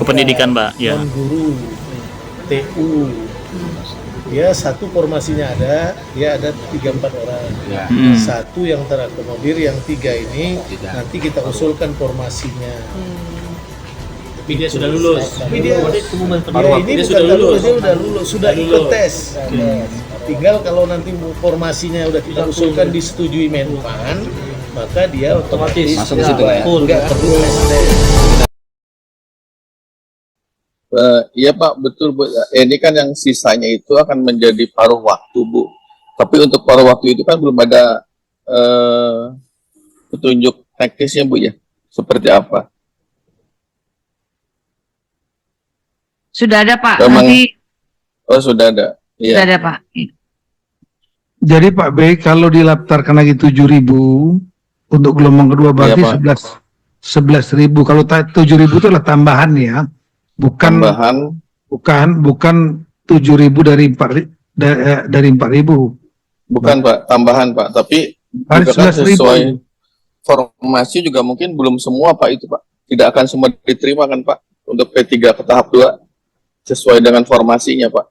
Kependidikan, Mbak. Ya. Non guru, TU. Dia satu formasinya ada, dia ada 3-4 orang. Ya. Satu yang terakomodir, yang 3 ini nanti kita usulkan formasinya. Tapi dia sudah lulus. Tapi dia pengumuman ini dia bukan sudah lulus. dia udah lulus, sudah ikut tes. Tinggal kalau nanti formasinya udah kita usulkan disetujui Menpan, maka dia otomatis masuk ke situ, ya? Nggak perlu tes. Iya Pak, betul Bu. Ini kan yang sisanya itu akan menjadi paruh waktu Bu. Tapi untuk paruh waktu itu kan belum ada petunjuk teknisnya Bu ya. Seperti apa? Sudah ada Pak. Memang, Nanti oh sudah ada. Iya. sudah ada Pak. Jadi Pak B, kalau dilaftarkan lagi 7.000 untuk gelombang kedua berarti Iya, 11.000. Kalau 7.000 itu adalah tambahan ya, bukan Tambahan. bukan 7.000 dari 4.000. Bukan Pak, tambahan Pak. Tapi Harus juga kan 11.000. sesuai formasi juga mungkin belum semua Pak itu Pak. Tidak akan semua diterima kan Pak untuk P3 ke tahap 2 sesuai dengan formasinya Pak.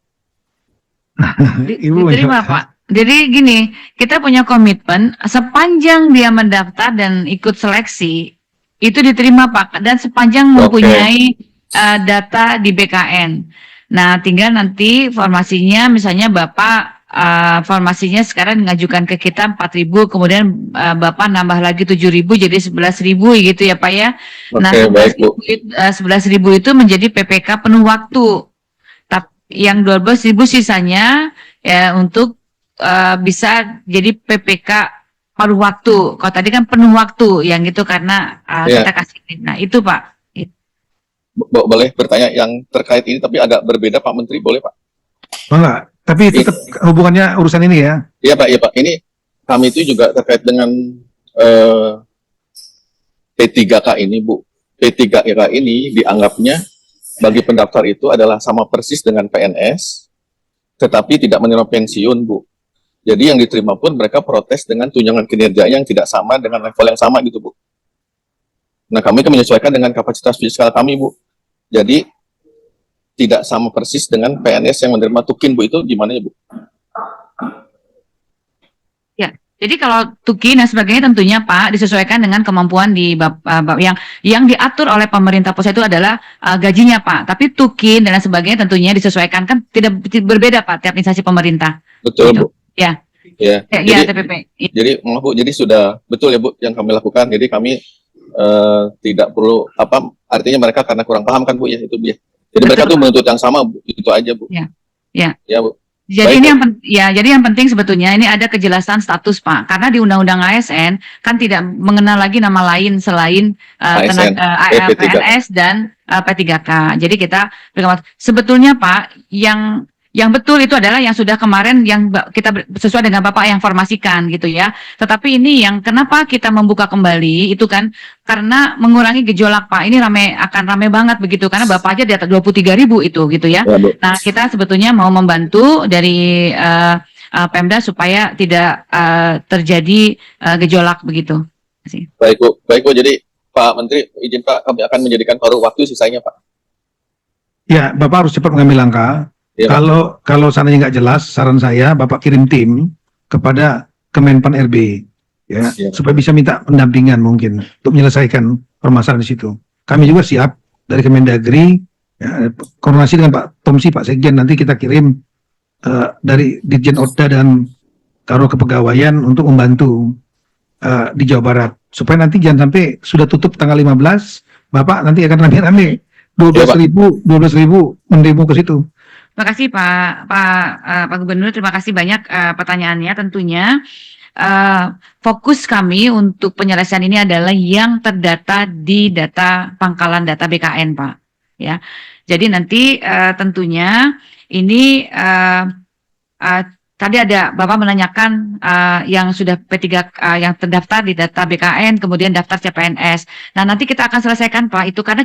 Ibu Diterima Pak. Jadi gini, kita punya komitmen sepanjang dia mendaftar dan ikut seleksi itu diterima Pak, dan sepanjang mempunyai data di BKN. Nah, tinggal nanti formasinya, misalnya Bapak formasinya sekarang mengajukan ke kita 4.000, kemudian Bapak nambah lagi 7.000 jadi 11.000 gitu ya Pak ya. Nah, Oke, baik, Bu. 11.000 itu menjadi PPK penuh waktu. Tapi yang 12.000 sisanya ya untuk bisa jadi PPK paruh waktu. Kalau tadi kan penuh waktu yang itu karena kita kasih. Nah, itu Pak. Boleh bertanya yang terkait ini tapi agak berbeda Pak Menteri, boleh Pak? Enggak, tapi tetap hubungannya urusan ini ya. Iya Pak, iya Pak. Ini kami itu juga terkait dengan P3K ini Bu. P3K ini dianggapnya bagi pendaftar itu adalah sama persis dengan PNS, tetapi tidak menerima pensiun Bu. Jadi yang diterima pun mereka protes dengan tunjangan kinerja yang tidak sama dengan level yang sama gitu Bu. Nah kami kan menyesuaikan dengan kapasitas fiskal kami Bu. Jadi tidak sama persis dengan PNS yang menerima tukin Bu, itu gimana ya Bu? Ya, jadi kalau tukin dan sebagainya tentunya Pak disesuaikan dengan kemampuan di yang diatur oleh pemerintah pusat itu adalah gajinya Pak. Tapi tukin dan sebagainya tentunya disesuaikan, kan tidak berbeda Pak tiap instansi pemerintah. Betul Gitu. Bu. Ya. Ya. Ya, TPP. Jadi maaf Bu, jadi sudah betul ya Bu yang kami lakukan. Jadi kami tidak perlu artinya mereka karena kurang paham kan Bu ya, itu Bu ya. Jadi Betul, mereka tuh Pak. menuntut yang sama Bu, itu aja Bu. Ya. Ya. Ya Bu. Jadi Baik, ini Bu. jadi yang penting sebetulnya ini ada kejelasan status Pak, karena di Undang-Undang ASN kan tidak mengenal lagi nama lain selain ASN, P3K. PNS dan P3K. Jadi kita sebetulnya Pak yang betul itu adalah yang sudah kemarin yang kita sesuai dengan Bapak yang formasikan gitu ya. Tetapi ini yang kenapa kita membuka kembali itu kan karena mengurangi gejolak Pak. Ini akan rame banget begitu karena Bapak aja di atas 23.000 itu gitu ya. Ya, Bu. Nah, kita sebetulnya mau membantu dari Pemda supaya tidak terjadi gejolak begitu. Terima kasih. Baik Bu. Jadi Pak Menteri izin Pak, kami akan menjadikan paruh waktu sisanya Pak. Ya, Bapak harus cepat mengambil langkah. Ya, Pak. Kalau sananya nggak jelas, saran saya Bapak kirim tim kepada Kemenpan RB ya, Ya. supaya bisa minta pendampingan mungkin untuk menyelesaikan permasalahan di situ. Kami juga siap dari Kemendagri ya, koordinasi dengan Pak Tomsi, Pak Sekjen, nanti kita kirim dari Dirjen Oda dan Karo Kepegawaian untuk membantu di Jawa Barat supaya nanti jangan sampai sudah tutup tanggal 15 Bapak nanti akan rame-rame 12.000 mendemo ke situ. Terima kasih Pak Gubernur, terima kasih banyak pertanyaannya. Tentunya fokus kami untuk penyelesaian ini adalah yang terdata di data pangkalan data BKN Pak. Ya, jadi nanti tentunya ini tadi ada Bapak menanyakan yang sudah P3 yang terdaftar di data BKN, kemudian daftar CPNS. Nah nanti kita akan selesaikan Pak itu karena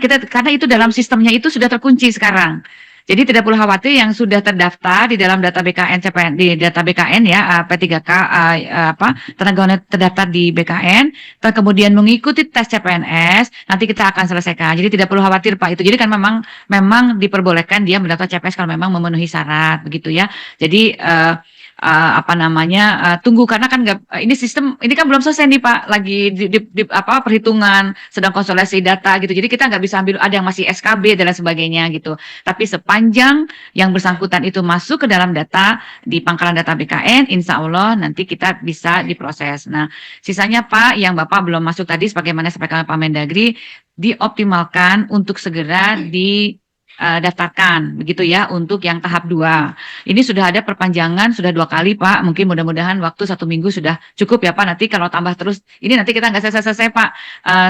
itu dalam sistemnya itu sudah terkunci sekarang. Jadi tidak perlu khawatir yang sudah terdaftar di dalam data BKN CPN, di data BKN ya, P3K tenaga honorer terdaftar di BKN dan kemudian mengikuti tes CPNS, nanti kita akan selesaikan. Jadi tidak perlu khawatir Pak itu. Jadi kan memang diperbolehkan dia mendaftar CPNS kalau memang memenuhi syarat begitu ya. Jadi tunggu karena kan ini sistem ini kan belum selesai nih Pak, lagi perhitungan, sedang konsolidasi data gitu. Jadi kita nggak bisa ambil ada yang masih SKB dan lain sebagainya gitu. Tapi sepanjang yang bersangkutan itu masuk ke dalam data di pangkalan data BKN, insya Allah nanti kita bisa diproses. Nah, sisanya Pak yang Bapak belum masuk tadi sebagaimana disampaikan Pak Mendagri, dioptimalkan untuk segera daftarkan begitu ya untuk yang tahap 2. Ini sudah ada perpanjangan sudah 2 kali Pak, mungkin mudah-mudahan waktu 1 minggu sudah cukup ya Pak, nanti kalau tambah terus ini nanti kita nggak selesai Pak.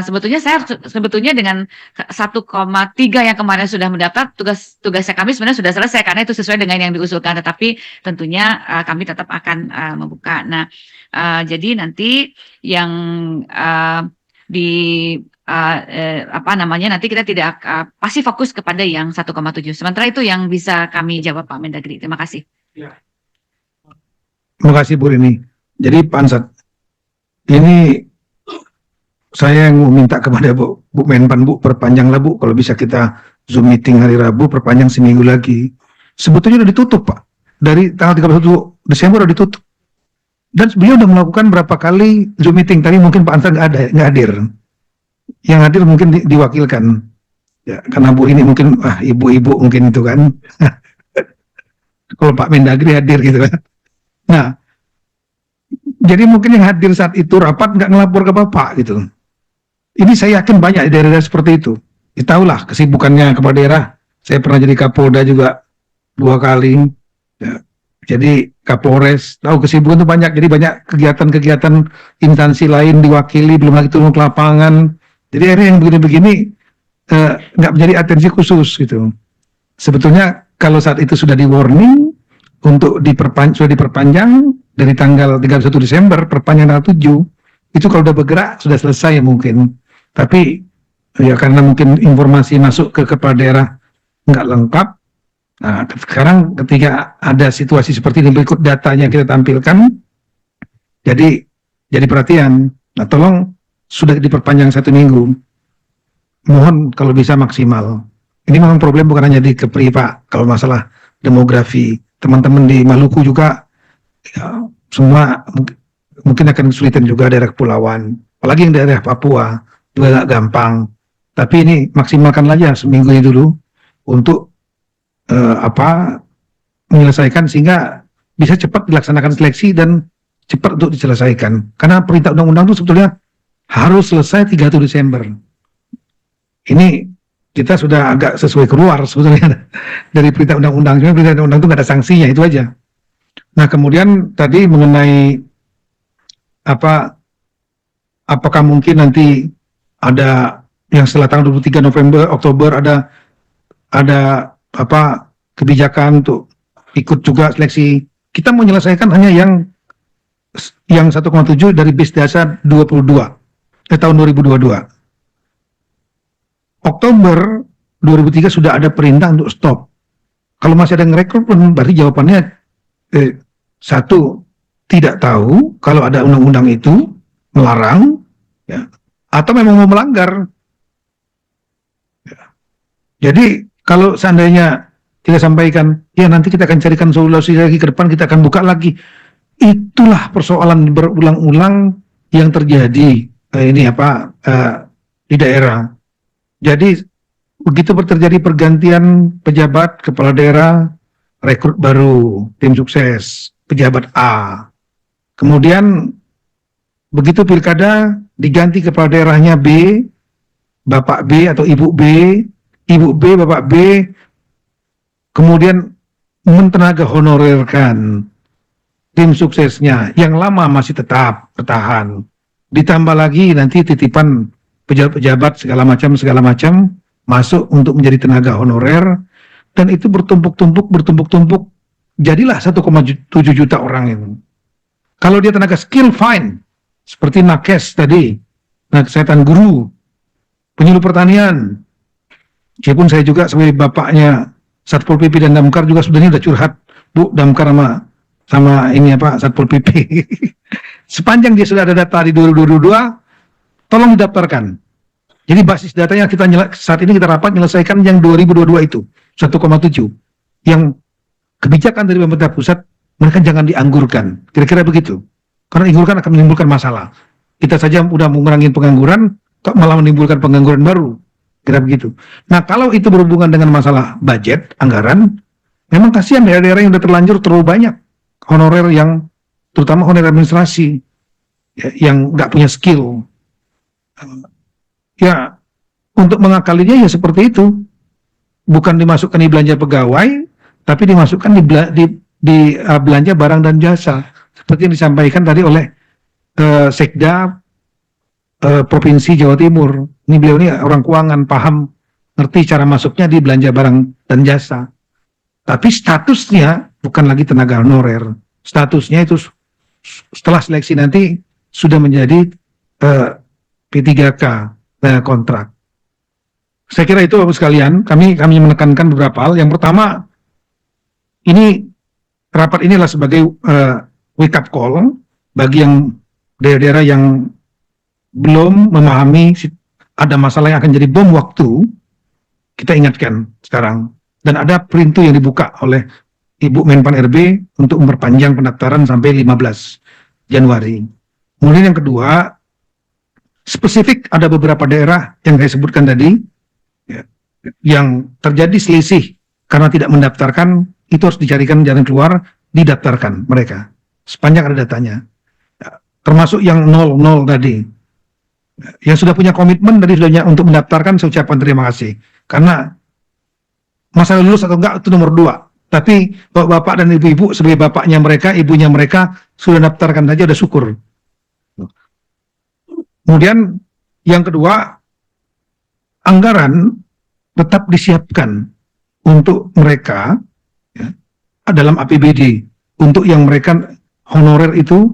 Sebetulnya dengan 1,3 yang kemarin sudah mendaftar, tugasnya kami sebenarnya sudah selesai karena itu sesuai dengan yang diusulkan, tetapi tentunya kami tetap akan membuka. Nah, jadi nanti yang nanti kita tidak pasti fokus kepada yang 1,7. Sementara itu yang bisa kami jawab Pak Mendagri. Terima kasih. Terima kasih Bu Rini. Jadi Pak Ansat, ini saya yang minta kepada Bu Menpan, Bu, perpanjanglah Bu, kalau bisa kita Zoom meeting hari Rabu, perpanjang seminggu lagi. Sebetulnya udah ditutup Pak. Dari tanggal 31 Desember udah ditutup. Dan beliau udah melakukan berapa kali Zoom meeting. Tadi mungkin Pak Ansat nggak hadir. Yang hadir mungkin diwakilkan ya, karena Bu ini mungkin ibu-ibu mungkin itu kan. Kalau Pak Mendagri hadir gitu kan. Nah, jadi mungkin yang hadir saat itu rapat nggak ngelapor ke Bapak gitu. Ini saya yakin banyak di daerah seperti itu. Tahulah kesibukannya kepala daerah. Saya pernah jadi Kapolda juga 2 kali. Ya. Jadi Kapolres tahu kesibukan itu banyak. Jadi banyak kegiatan-kegiatan instansi lain diwakili, belum lagi turun ke lapangan. Jadi akhirnya yang begini-begini nggak menjadi atensi khusus gitu. Sebetulnya kalau saat itu sudah di warning untuk sudah diperpanjang dari tanggal 31 Desember, perpanjang tanggal 7, itu kalau udah bergerak sudah selesai ya mungkin. Tapi ya karena mungkin informasi masuk ke kepala daerah nggak lengkap. Nah, sekarang ketika ada situasi seperti ini berikut datanya kita tampilkan, jadi perhatian. Nah, tolong sudah diperpanjang 1 minggu. Mohon kalau bisa maksimal. Ini memang problem bukan hanya di Kepri Pak. Kalau masalah demografi, teman-teman di Maluku juga ya, semua mungkin akan kesulitan juga daerah kepulauan. Apalagi yang daerah Papua juga nggak gampang. Tapi ini maksimalkan aja seminggu ini dulu untuk menyelesaikan sehingga bisa cepat dilaksanakan seleksi dan cepat untuk diselesaikan. Karena perintah undang-undang itu sebetulnya harus selesai 31 Desember. Ini kita sudah agak sesuai keluar sebetulnya dari perintah undang-undang. Cuma perintah undang-undang itu nggak ada sanksinya, itu aja. Nah, kemudian tadi mengenai apakah mungkin nanti ada yang setelah tanggal 23 Oktober ada kebijakan untuk ikut juga seleksi. Kita mau menyelesaikan hanya yang 1,7 dari base dasar 22 tahun 2022. Oktober 2003 sudah ada perintah untuk stop. Kalau masih ada ngerekrutmen, berarti jawabannya 1, tidak tahu kalau ada undang-undang itu melarang, ya, atau memang mau melanggar. Ya. Jadi kalau seandainya kita sampaikan, ya nanti kita akan carikan solusi lagi ke depan, kita akan buka lagi. Itulah persoalan berulang-ulang yang terjadi di daerah. Jadi begitu terjadi pergantian pejabat kepala daerah, rekrut baru, tim sukses, pejabat A. Kemudian begitu pilkada diganti kepala daerahnya B, Bapak B atau Ibu B, Bapak B, kemudian mentenaga honorerkan tim suksesnya yang lama masih tetap bertahan. Ditambah lagi nanti titipan pejabat-pejabat segala macam masuk untuk menjadi tenaga honorer, dan itu bertumpuk-tumpuk, jadilah 1,7 juta orang itu. Kalau dia tenaga skill, fine, seperti nakes tadi, kesehatan guru, penyuluh pertanian, meskipun saya juga sebagai bapaknya Satpol PP dan Damkar juga sebenarnya udah curhat, Bu, Damkar sama ini apa Satpol PP. Sepanjang dia sudah ada data di 2022, tolong didaftarkan. Jadi basis datanya saat ini kita rapat menyelesaikan yang 2022 itu 1,7. Yang kebijakan dari pemerintah pusat mereka jangan dianggurkan. Kira-kira begitu. Karena dianggurkan akan menimbulkan masalah. Kita saja udah mengurangi pengangguran, kok malah menimbulkan pengangguran baru. Kira begitu. Nah, kalau itu berhubungan dengan masalah budget, anggaran, memang kasihan daerah-daerah yang sudah terlanjur terlalu banyak honorer yang, terutama honorer administrasi, ya, yang nggak punya skill. Ya, untuk mengakalinya ya seperti itu. Bukan dimasukkan di belanja pegawai, tapi dimasukkan di belanja barang dan jasa. Seperti yang disampaikan tadi oleh Sekda Provinsi Jawa Timur. Ini beliau ini orang keuangan, paham, ngerti cara masuknya di belanja barang dan jasa. Tapi statusnya bukan lagi tenaga honorer. Statusnya itu setelah seleksi nanti sudah menjadi P3K, kontrak. Saya kira itu Bapak sekalian, kami menekankan beberapa hal. Yang pertama, rapat ini adalah sebagai wake up call bagi yang daerah-daerah yang belum memahami ada masalah yang akan jadi bom waktu. Kita ingatkan sekarang. Dan ada perintu yang dibuka oleh Ibu Menpan RB untuk memperpanjang pendaftaran sampai 15 Januari. Kemudian yang kedua, spesifik ada beberapa daerah yang saya sebutkan tadi, ya, yang terjadi selisih karena tidak mendaftarkan, itu harus dicarikan jalan keluar, didaftarkan mereka. Sepanjang ada datanya. Ya, termasuk yang 0 tadi. Ya, yang sudah punya komitmen tadi sudah untuk mendaftarkan, saya ucapkan terima kasih. Karena masalah lulus atau enggak itu nomor 2. Tapi bapak dan ibu-ibu sebagai bapaknya mereka, ibunya mereka sudah daftarkan saja, udah syukur. Kemudian yang kedua, anggaran tetap disiapkan untuk mereka ya, dalam APBD untuk yang mereka honorer itu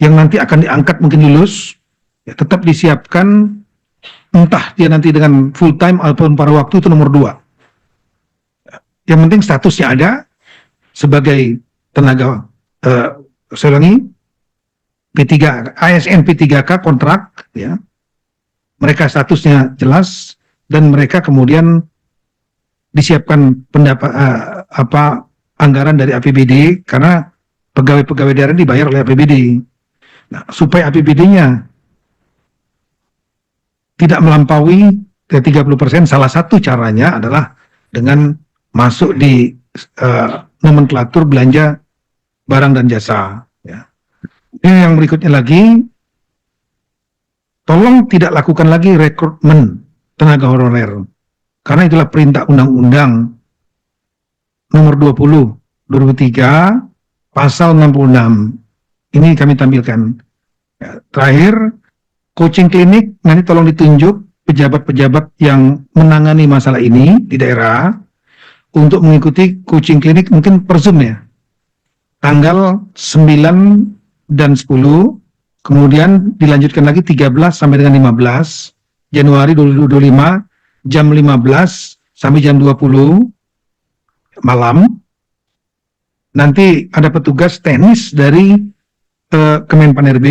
yang nanti akan diangkat mungkin lulus ya, tetap disiapkan, entah dia nanti dengan full time ataupun paruh waktu, itu nomor 2. Yang penting statusnya ada sebagai tenaga saya ulangi, P3 ASN P3K kontrak ya. Mereka statusnya jelas dan mereka kemudian disiapkan anggaran dari APBD karena pegawai-pegawai daerah dibayar oleh APBD. Nah, supaya APBD-nya tidak melampaui ke 30%, salah satu caranya adalah dengan masuk di nomenklatur belanja barang dan jasa. Ya. Ini yang berikutnya lagi, tolong tidak lakukan lagi rekrutmen tenaga honorer, karena itulah perintah Undang-Undang nomor 20 2003 pasal 66. Ini kami tampilkan. Ya, terakhir, coaching klinik nanti tolong ditunjuk pejabat-pejabat yang menangani masalah ini di daerah untuk mengikuti coaching klinik mungkin per Zoom ya. Tanggal 9 dan 10, kemudian dilanjutkan lagi 13 sampai dengan 15 Januari 2025 jam 15 sampai jam 20 malam. Nanti ada petugas teknis dari Kemenpan RB,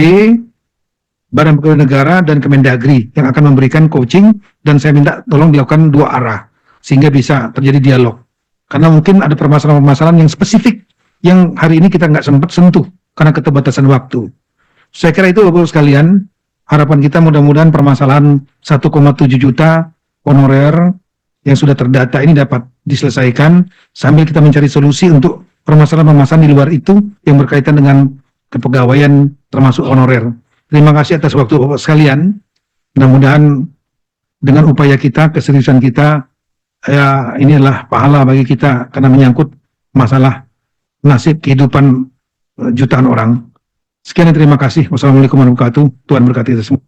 Badan Pegawai Negara dan Kemendagri yang akan memberikan coaching, dan saya minta tolong dilakukan 2 arah sehingga bisa terjadi dialog. Karena mungkin ada permasalahan-permasalahan yang spesifik yang hari ini kita nggak sempat sentuh karena keterbatasan waktu. Saya kira itu Bapak sekalian, harapan kita mudah-mudahan permasalahan 1,7 juta honorer yang sudah terdata ini dapat diselesaikan sambil kita mencari solusi untuk permasalahan-permasalahan di luar itu yang berkaitan dengan kepegawaian termasuk honorer. Terima kasih atas waktu Bapak sekalian. Mudah-mudahan dengan upaya kita, keseriusan kita, ya ini adalah pahala bagi kita karena menyangkut masalah nasib kehidupan jutaan orang. Sekian dan terima kasih. Wassalamualaikum warahmatullahi wabarakatuh. Tuhan berkati kita semua.